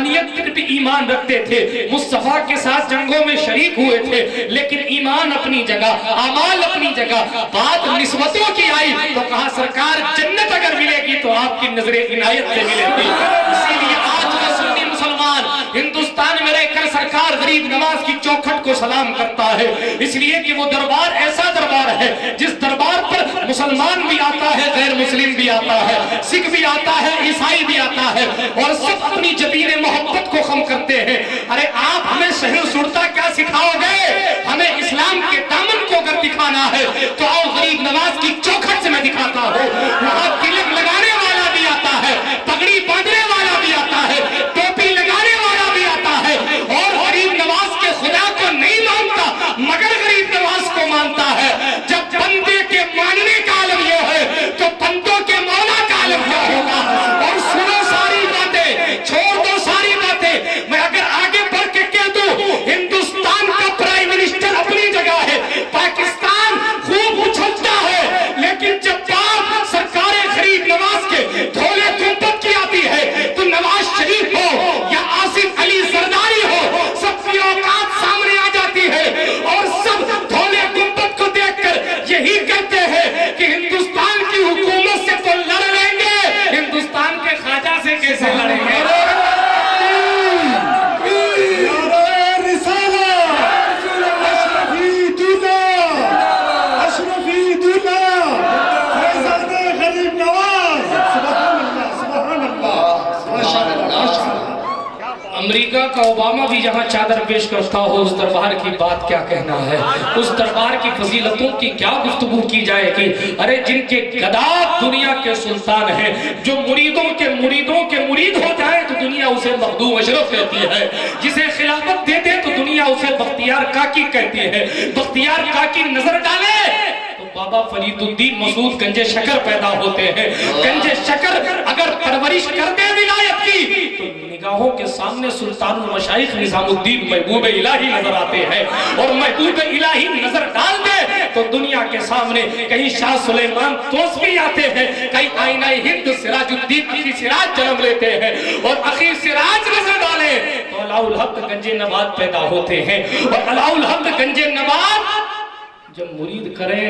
وحدانیت پر بھی ایمان رکھتے تھے، مصطفیٰ کے ساتھ جنگوں میں شریک ہوئے تھے، لیکن ایمان اپنی جگہ، اعمال اپنی جگہ، بات نسبتوں کی آئی تو کہا سرکار جنت اگر ملے گی تو آپ کی نظر عنایت سے ملے گی۔ اسی لیے آج وہ سنی مسلمان ہندوستان میں رہ کر سرکار غریب نواز کی چوکھٹ کو سلام کرتا ہے، اس لیے کہ وہ دربار ایسا دربار ہے جس دربار پر مسلمان بھی آتا ہے، غیر مسلم بھی آتا ہے، سکھ بھی آتا ہے، عیسائی بھی آتا ہے، اور سب اپنی جبین محبت کو خم کرتے ہیں۔ ارے آپ ہمیں شہر سرتا کیا سکھاؤ گے؟ ہمیں اسلام کے دامن کو اگر دکھانا ہے تو آؤ غریب نواز کی چوکھٹ سے میں دکھاتا ہوں۔ وہاں تلک لگانے والا بھی آتا ہے، پگڑی باندھنے والا بھی آتا ہے، ٹوپی لگانے والا بھی آتا ہے، اور غریب نواز کے خدا کو نہیں مانتا مگر غریب نواز کو مانتا ہے۔ جب بندے کے ماننے کا عالم یہ ہے تو بندوں کے مولا کا عالم کیا ہوگا؟ اور سنو ساری باتیں، چھوڑ دو ساری باتیں، میں اگر آگے بڑھ کے کہہ دوں ہندوستان کا پرائم منسٹر اپنی جگہ ہے، پاکستان خوب اچھلتا ہے، لیکن جب بات سرکار غریب نواز کے دھولے گنبد کی آتی ہے تو نواز شریف ہو یا آصف علی زرداری ہو، سب کی اوقات سامنے آ جاتی ہے، اور سب دھولے گنبد کو دیکھ کر یہی کہتے ہیں کہ ہندوستان کی حکومت سے تو لڑ لیں گے، ہندوستان کے خواجہ سے کیسے لڑیں گے؟ امریکہ کا اوباما بھی جہاں چادر پیش کرتا ہو اس دربار کی بات کیا کہنا ہے، اس دربار کی فضیلتوں کی کیا گفتگو کی جائے گی۔ ارے جن کے گدا دنیا کے سلطان ہیں، جو مریدوں کے مرید ہو جائے تو دنیا اسے مخدوم اشرف کہتی ہے، جسے خلافت دے دے تو دنیا اسے بختیار کاکی کہتی ہے، بختیار کاکی نظر ڈالے تو بابا فرید الدین مسعود گنج شکر پیدا ہوتے ہیں۔ گنج شکر اگر پرورش کر دے ولایت کی تو نگاہوں کے سامنے سلطان المشائخ نظام الدین محبوب الہی نظر آتے ہیں، اور محبوب الہی نظر ڈال دے تو دنیا کے سامنے کہیں شاہ سلیمان توسوی آتے ہیں، کہیں آئینہ ہند سراج الدین اخی سراج جنم لیتے ہیں، اور اخی سراج نظر ڈالے تو علاء الحق گنج نبات پیدا ہوتے ہیں، اور علاء الحق گنج نبات جب مرید کریں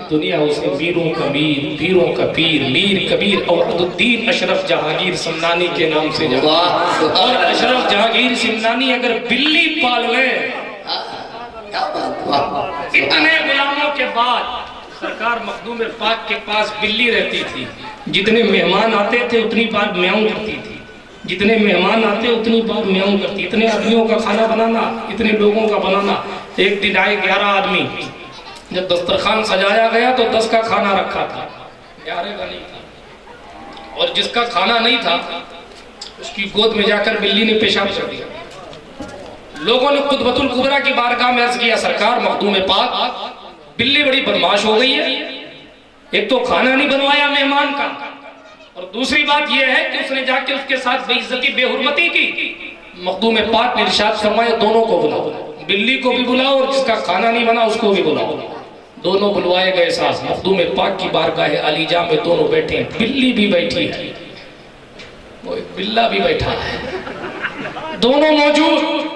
دنیا اسے میروں کا میر، پیروں کا پیر، میر کبیر اور عبدالدین اشرف جہانگیر سمنانی کے نام سے جگہ، اور اشرف جہانگیر سمنانی اگر بلی پال لیں، اتنے غلاموں کے بعد سرکار مخدوم پاک کے پاس بلی رہتی تھی، جتنے مہمان آتے تھے اتنی بار میاؤں کرتی تھی، جتنے مہمان آتے اتنی بار میاؤں کرتی، اتنے آدمیوں کا کھانا بنانا، اتنے لوگوں کا بنانا۔ ایک دن آئے 11 آدمی، جب دسترخوان سجایا گیا تو 10 کا کھانا رکھا تھا، 11 کا نہیں تھا، اور جس کا کھانا نہیں تھا اس کی گود میں جا کر بلی نے پیشاب کر دیا۔ لوگوں نے قطبۃ الکبریٰ کی بارگاہ میں عرض کیا سرکار مخدوم پاک بلی بڑی بدمعاش ہو گئی ہے، ایک تو کھانا نہیں بنوایا مہمان کا، اور دوسری بات یہ ہے کہ اس نے جا کے اس کے ساتھ بے عزتی بے حرمتی کی۔ مخدوم پاک نے ارشاد فرمایا دونوں کو بلاؤ، بلی کو بھی بلاؤ اور جس کا کھانا نہیں بنا اس کو بھی بلاؤ۔ دونوں بلوائے گئے ساتھ مخدوم پاک کی بارگاہ علیجہ میں دونوں بیٹھے ہیں، بلی بھی بیٹھی ہے، وہ ایک بلہ بھی بیٹھا ہے، دونوں موجود۔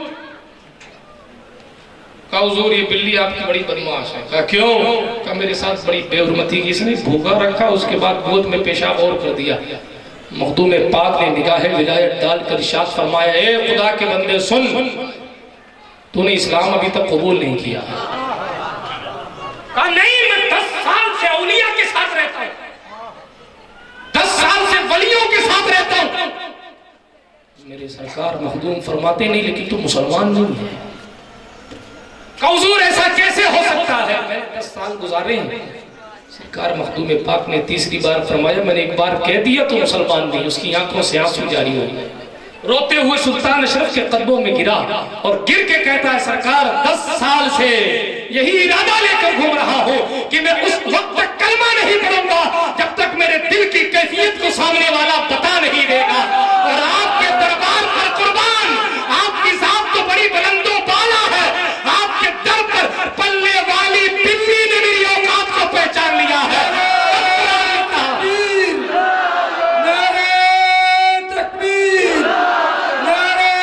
کہا حضور یہ بلی آپ کی بڑی بدمعاش ہے۔ کہا کیوں؟ کہا میرے ساتھ بڑی بے حرمتی کی، اس نے بھوکا رکھا اس کے بعد گود میں پیشاب اور کر دیا۔ مخدوم پاک نے نگاہ ولایت ڈال کر ارشاد فرمایا اے خدا کے بندے سن، تو نے اسلام ابھی تک قبول نہیں کیا۔ کہا نہیں میں 10 سال سے اولیاء کے ساتھ رہتا ہوں، 10 سال سے ولیوں کے ساتھ رہتا ہوں۔ میرے سرکار مخدوم فرماتے نہیں لیکن تو مسلمان نہیں ہے۔ کہا حضور ایسا کیسے ہو سکتا ہے؟ میں نے 10 سال گزارے ہیں۔ سرکار مخدوم پاک نے تیسری بار فرمایا میں نے ایک بار کہہ دیا تو مسلمان نہیں۔ اس کی آنکھوں سے آنسو جاری ہو گئے، روتے ہوئے سلطان اشرف کے قدموں میں گرا اور گر کے کہتا ہے سرکار 10 سال سے یہی ارادہ لے کر گھوم رہا ہوں کہ میں اس وقت تک کلمہ نہیں پڑھوں گا جب تک میرے دل کی کیفیت کو سامنے والا بتا نہیں دے گا۔ اور آپ کے دربار پر قربان، آپ کی ذات تو بڑی بلند و بالا ہے، آپ کے در پر پلنے والی بلی نے میری اوقات کو پہچان لیا ہے۔ نعرہ تکبیر، نعرہ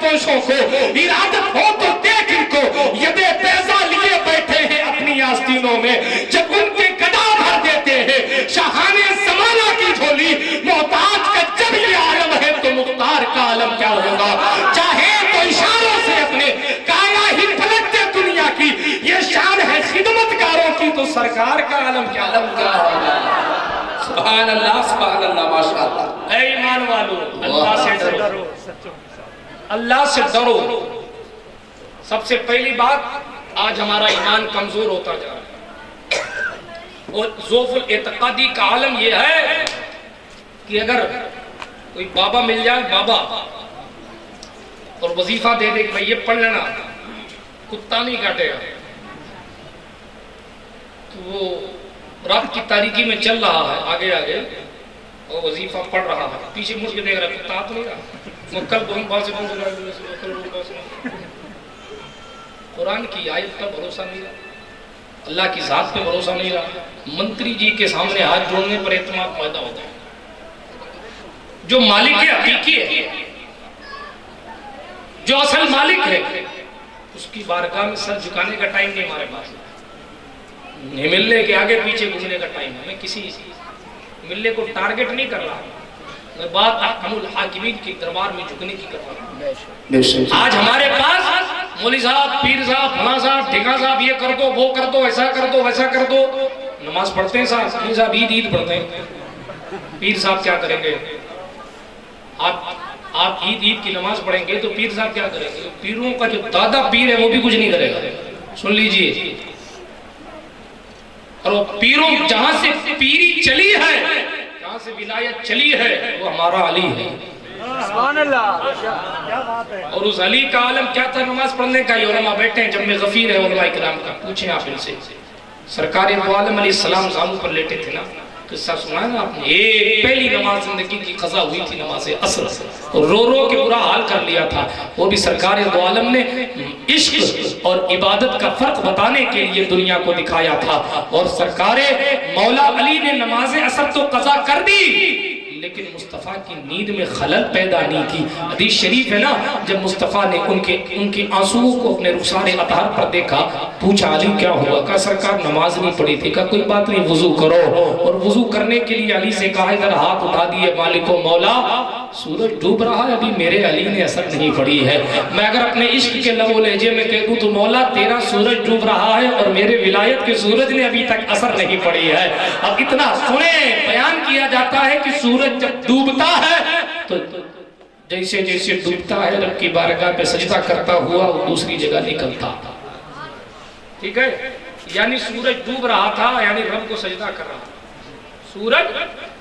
سرپوشوں کو، ارادت ہو تو دیکھ ان کو، یدے بیضا لیے بیٹھے ہیں اپنی آستینوں میں، جب ان کے گدا بھر دیتے ہیں شاہانے زمانہ کی جھولی، محتاج کا جب یہ عالم ہے تو مختار کا عالم کیا ہوگا؟ چاہے تو اشاروں سے اپنے کایا ہی پلٹ دے دنیا کی، یہ شان ہے خدمتگاروں کی، تو سرکار کا عالم کیا ہوگا؟ سبحان اللہ ماشاءاللہ۔ اے ایمان والو، اللہ سے ڈرو، اللہ سے ڈرو۔ سب سے پہلی بات، آج ہمارا ایمان کمزور ہوتا جا رہا ہے، اور ضعف الاعتقادی کا عالم یہ ہے کہ اگر کوئی بابا مل جائے، بابا، اور وظیفہ دے دے کہ بھئی یہ پڑھ لینا، کتا نہیں کاٹے گا، تو وہ رات کی تاریکی میں چل رہا ہے آگے آگے اور وظیفہ پڑھ رہا ہے، پیچھے مجھ کے دیکھ رہا ہے، کتا تو نہیں رہا، کل دون بار سے قرآن کی آیت کا بھروسہ نہیں رہا، اللہ کی ذات پہ بھروسہ نہیں رہا، منتری جی کے سامنے ہاتھ جوڑنے پر اعتماد پیدا ہوتا ہے۔ جو مالک ہے حقیقی ہے، جو اصل مالک ہے، اس کی بارگاہ میں سر جھکانے کا ٹائم نہیں ہمارے پاس، نہیں ملنے کے آگے پیچھے گھومنے کا ٹائم ہے۔ میں کسی ملنے کو ٹارگٹ نہیں کر رہا، میں بات احکم الحاکمین کی دربار میں جھکنے کی کر رہا ہوں۔ آج ہمارے پاس مولوی صاحب، پیر صاحب، فلاں صاحب، ٹھیکا صاحب، یہ کر دو، وہ کر دو، ایسا کر دو، ویسا کر دو۔ نماز پڑھتے ہیں صاحب، پیر صاحب عید پڑھتے ہیں، پیر صاحب کیا کریں گے؟ آپ عید کی نماز پڑھیں گے تو پیر صاحب کیا کریں گے؟ پیروں کا جو دادا پیر ہے وہ بھی کچھ نہیں کرے گا، سن لیجئے۔ اور وہ پیروں جہاں سے پیری چلی ہے، جہاں سے ولایت چلی ہے، وہ ہمارا علی ہے۔ سبحان اللہ، کیا بات ہے۔ اور اس علی کا عالم کیا تھا نماز پڑھنے کا؟ یہ علماء بیٹھے ہیں، جمع غفیر ہے علماء کرام کا، پوچھیں آپ ان سے۔ سرکار دو عالم علیہ السلام زانو پر لیٹے تھے نا، قصہ سنا ہے نا آپ نے؟ ایک پہلی نماز زندگی کی قضا ہوئی تھی، نماز عصر، رو رو کے برا حال کر لیا تھا، وہ بھی سرکار دو عالم نے عشق اور عبادت کا فرق بتانے کے لیے دنیا کو دکھایا تھا، اور سرکار مولا علی نے نماز عصر تو قضا کر دی، لیکن مصطفیٰ کی نیند میں خلل پیدا نہیں کی۔ حدیث شریف ہے نا، جب مصطفیٰ نے ان کے آنسوؤں کو اپنے رخسار اطہار پر دیکھا، پوچھا علی کیا ہوا؟ کہا سرکار نماز نہیں پڑھی تھی۔ کہا کوئی بات نہیں، وضو کرو، اور وضو کرنے کے لیے علی سے کہا ادھر ہاتھ اٹھا دیے، مالک و مولا سورج ڈوب رہا ہے، ابھی میرے علی نے اثر نہیں پڑی ہے۔ میں اگر اپنے عشق کے لب و لہجے میں کہہ دوں تو مولا تیرا سورج ڈوب رہا ہے اور میرے ولایت کے سورج نے ابھی تک اثر نہیں پڑی ہے۔ اب اتنا سنیں، بیان کیا جاتا ہے کہ سورج جب ڈوبتا ہے تو جیسے جیسے ڈوبتا ہے رب کی بارگاہ پہ سجدہ کرتا ہوا وہ دوسری جگہ نکلتا، ٹھیک ہے؟ یعنی سورج ڈوب رہا تھا، یعنی رب کو سجدہ کر رہا تھا، سورج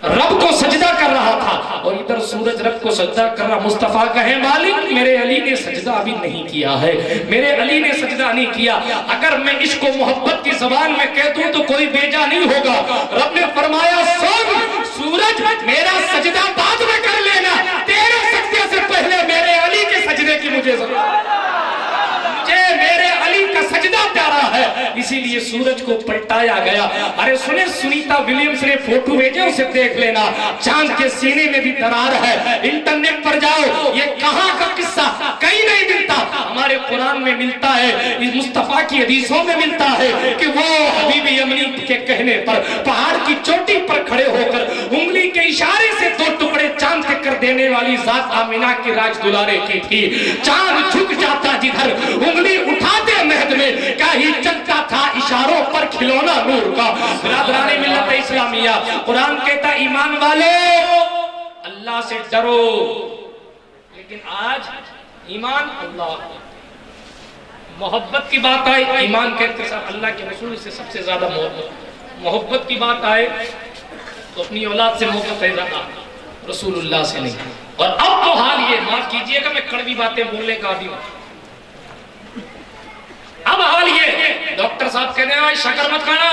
رب کو سجدہ کر رہا تھا، اور ادھر سورج رب کو سجدہ کر رہا۔ مصطفیٰ کہے مالک میرے علی نے سجدہ ابھی نہیں کیا ہے، میرے علی نے سجدہ نہیں کیا۔ اگر میں عشق و محبت کی زبان میں کہہ دوں تو کوئی بیجا نہیں ہوگا۔ رب نے فرمایا سن سورج، میرا سجدہ بعد میں کر لینا، تیرے سجدے سے پہلے میرے علی کے سجدے کی مجھے ضرورت ہے، مجھے میرے علی کا سجدہ پیارا ہے، اسی لیے سورج کو پلٹایا گیا۔ ارے سنیں، سنیتا ولیمز نے فوٹو بھیجے، اسے دیکھ لینا، چاند کے سینے میں بھی درار ہے، انٹرنیٹ پر جاؤ، یہ کہاں کا قصہ کہیں نہیں ملتا، ہمارے قرآن میں ملتا ہے، مصطفیٰ کی حدیثوں میں ملتا ہے کہ وہ حبیب یمنی کے کہنے پر پہاڑ کی چوٹی پر کھڑے ہو کر انگلی کے اشارے سے دو ٹکڑے چاند کے کر دینے والی ذات آمینہ کی راج دلارے کی تھی۔ چاند جھک جاتا جدھر، انگلی اٹھاتے مہد میں، کیا ہی چلتا تھا اشاروں پر کھلونا نور کا۔ برادران ملت اسلامیہ، قرآن کہتا ایمان والو اللہ سے ڈرو، لیکن آج ایمان اللہ، محبت کی بات آئے ایمان کہتے صاحب اللہ کے رسول سے سب سے زیادہ محبت کی بات آئے تو اپنی اولاد سے محبت ہے زیادہ، رسول اللہ سے نہیں۔ اور اب تو حال یہ، معاف کیجئے گا میں کڑوی باتیں بولنے کا عادی ہوں، اب حال یہ ڈاکٹر صاحب کہنے ہیں شکر مت کھانا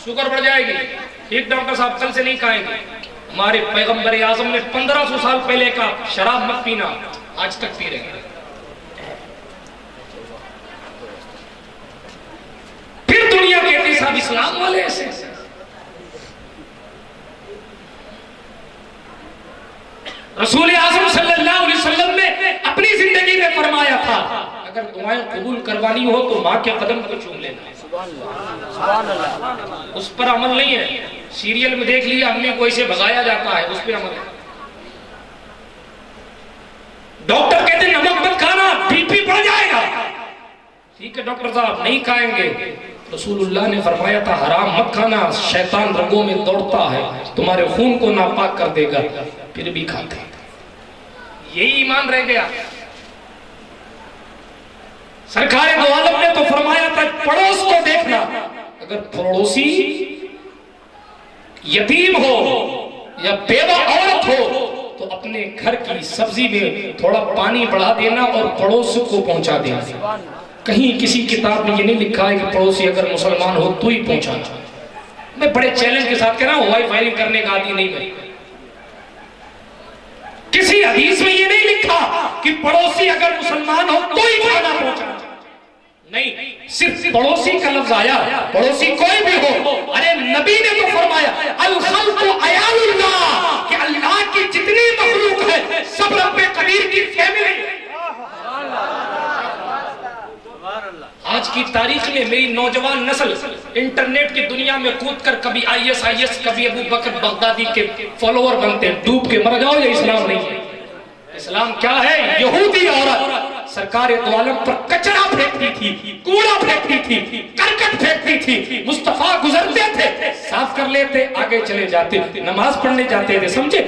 شوگر بڑھ جائے گی، ایک ڈاکٹر صاحب کل سے نہیں کھائیں گے۔ ہمارے پیغمبر اعظم نے 1500 سال پہلے کا شراب مت پینا، آج تک پی رہے ہیں۔ پھر دنیا کہتی صاحب اسلام والے ایسے، رسول اعظم صلی اللہ علیہ وسلم نے اپنی زندگی میں اگر دعائیں قبول کروانی ہو تو ماں کے قدم کو چوم لینا، سبحان اللہ، اس پر عمل نہیں ہے۔ سیریل میں دیکھ لیا امی کو اسے بھگایا جاتا ہے، اس پہ عمل ہے۔ ڈاکٹر کہتے ہیں نمک مت کھانا، بی پی بڑھ جائے گا، ٹھیک ہے ڈاکٹر صاحب نہیں کھائیں گے۔ رسول اللہ نے فرمایا تھا حرام مت کھانا، شیطان رگوں میں دوڑتا ہے، تمہارے خون کو ناپاک کر دے گا، پھر بھی کھاتے ہیں۔ یہی ایمان رہ گیا۔ سرکار دو عالم نے تو فرمایا تھا پڑوس کو دیکھنا، اگر پڑوسی یتیم ہو یا بیوہ عورت ہو تو اپنے گھر کی سبزی میں تھوڑا پانی بڑھا دینا اور پڑوس کو پہنچا دینا۔ کہیں کسی کتاب میں یہ نہیں لکھا ہے کہ پڑوسی اگر مسلمان ہو تو ہی پہنچانا۔ میں بڑے چیلنج کے ساتھ کہہ رہا ہوں، وائی فائرنگ کرنے کا عادی نہیں میں۔ کسی حدیث میں یہ نہیں لکھا کہ پڑوسی اگر مسلمان ہو تو ہی کھانا پہنچانا، نہیں، صرف پڑوسی کا لفظ آیا، پڑوسی کوئی بھی ہو۔ ارے نبی نے تو فرمایا الخلق عیال اللہ، کہ اللہ کی جتنی مخلوق ہے سب رب قدیر کی فیملی ہے۔ آج کی تاریخ میں میری نوجوان نسل انٹرنیٹ کی دنیا میں کود کر کبھی IS کبھی ابو بکر بغدادی کے فالوور بنتے ہیں، ڈوب کے مر جاؤ، یہ اسلام نہیں ہے۔ اسلام کیا ہے؟ یہودی عورت سرکار دو عالم پر کچرا پھینکتی تھی، کوڑا پھینکتی تھی، کرکٹ پھینکتی تھی، مصطفیٰ گزرتے تھے صاف کر لیتے، آگے چلے جاتے، نماز پڑھنے جاتے تھے۔ سمجھے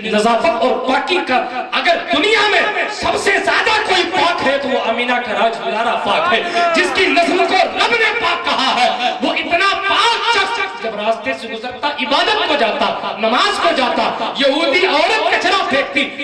نظافت اور پاکی کا اگر دنیا میں سب سے زیادہ کوئی پاک ہے تو وہ آمینہ کا راج دلارا پاک ہے، جس کی نسل کو رب نے پاک کہا ہے۔ وہ اتنا پاک شخص جب راستے سے گزرتا عبادت کو جاتا، نماز کو جاتا، یہودی عورت کچرا پھینکتی،